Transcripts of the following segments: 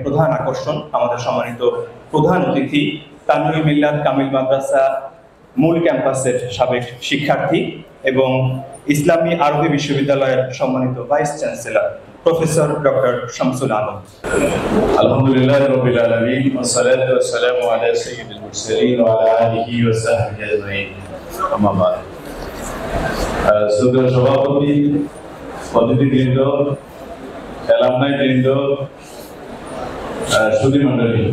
প্রধান আকর্ষণ আমাদের সম্মানিত প্রধান অতিথি তানভীর মিল্লাত কামিল মাদ্রাসা মূল ক্যাম্পাসের সাবেক শিক্ষার্থী এবং ইসলামী আরবি বিশ্ববিদ্যালয়ের সম্মানিত vice chancellor professor doctor Shamsul Alam. আলহামদুলিল্লাহ রাব্বিল আলামিন ওয়া সালাতু ওয়া সালামু আলা সাইয়্যিদিল মুরসালিন ওয়া আলা আলিহি ওয়া সাহবিহি আজমাইন। আম্মা বা'দ। শ্রদ্ধেয় সভাপতি, অতিথিবৃন্দ, অ্যালামনাই বৃন্দ, সুধী মণ্ডলী,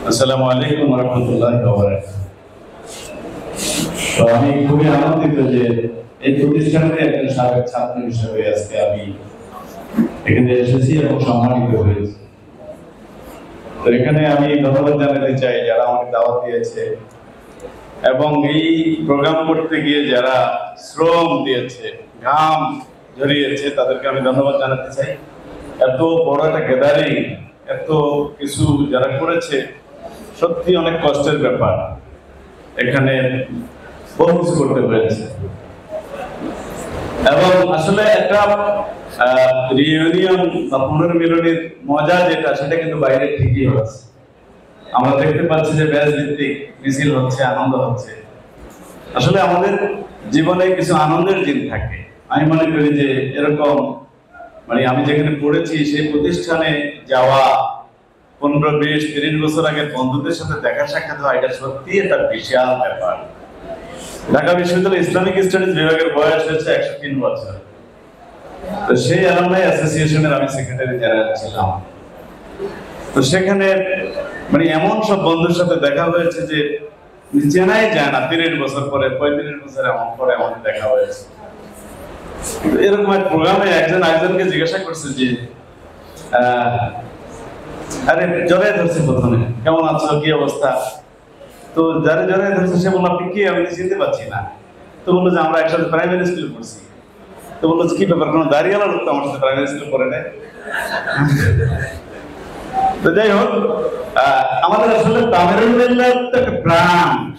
আসসালামু আলাইকুম ওয়া রাহমাতুল্লাহি ওয়া বারাকাতুহু। তো আমি খুবই আনন্দিত যে এই প্রতিষ্ঠানের একজন সাবেক ছাত্র হিসেবে আজকে আমি এখানে এসেছি এবং সম্মানিত হয়েছি। তো এখানে আমি ধন্যবাদ জানাতে চাই যারা আমাকে দাওয়াত দিয়েছে এবং এই প্রোগ্রাম করতে গিয়ে যারা শ্রম দিয়েছে, ঘাম ঝরিয়েছে, তাদেরকে আমি ধন্যবাদ জানাতে চাই। এত বড় একটা গ্যাদারিং, এত কিছু যারা করেছে, সত্যি অনেক কষ্টের ব্যাপার। এখানে বহু কিছু করতে হয়েছে এবং আসলে একটা রিইউনিয়ন বা পুনর্মিলনের মজা যেটা, সেটা কিন্তু বাইরে ঠিকই হচ্ছে। আমরা দেখতে পাচ্ছি যে ব্যাচ ভিত্তিক মিছিল হচ্ছে, আনন্দ হচ্ছে। আসলে আমাদের জীবনে কিছু আনন্দের দিন থাকে। আমি মনে করি যে এরকম আমি যেখানে পড়েছি সেই প্রতিষ্ঠানে যাওয়া, 15, 20, 30 বছর আগে বন্ধুদের সাথে দেখা সাক্ষাৎ হয়, এটা সত্যি একটা বিশাল ব্যাপার। ঢাকা বিশ্ববিদ্যালয় ইসলামিক স্টাডিজ বিভাগের বয়স হচ্ছে 103 বছর। তো সেই অ্যালামনাই অ্যাসোসিয়েশনের আমি সেক্রেটারি জেনারেল ছিলাম। তো সেখানে এমন সব বন্ধুর সাথে দেখা হয়েছে যে চেনাই যায় না। 30 বছর পরে, 35 বছর এমন পরে আমাদের দেখা হয়েছে। এরকম এক প্রোগ্রামে একজন আরেকজনকে জিজ্ঞাসা করছে যে আরে জড়াই ধরছে প্রথমে, কেমন আছো, কি অবস্থা? তো যারা জড়াই ধরছে সে বলল, আপনি কি? আমি চিনতে পারছি না। তো বললো যে আমরা একসাথে প্রাইমারি স্কুলে পড়ছি। তো বললো কি ব্যাপার, কোনো দাঁড়িয়েলা লোক তো আমার সাথে প্রাইমারি স্কুলে পড়ে নেয়। তো যাই হোক, আমাদের আসলে তামিরুল মিল্লাত একটা ব্র্যান্ড।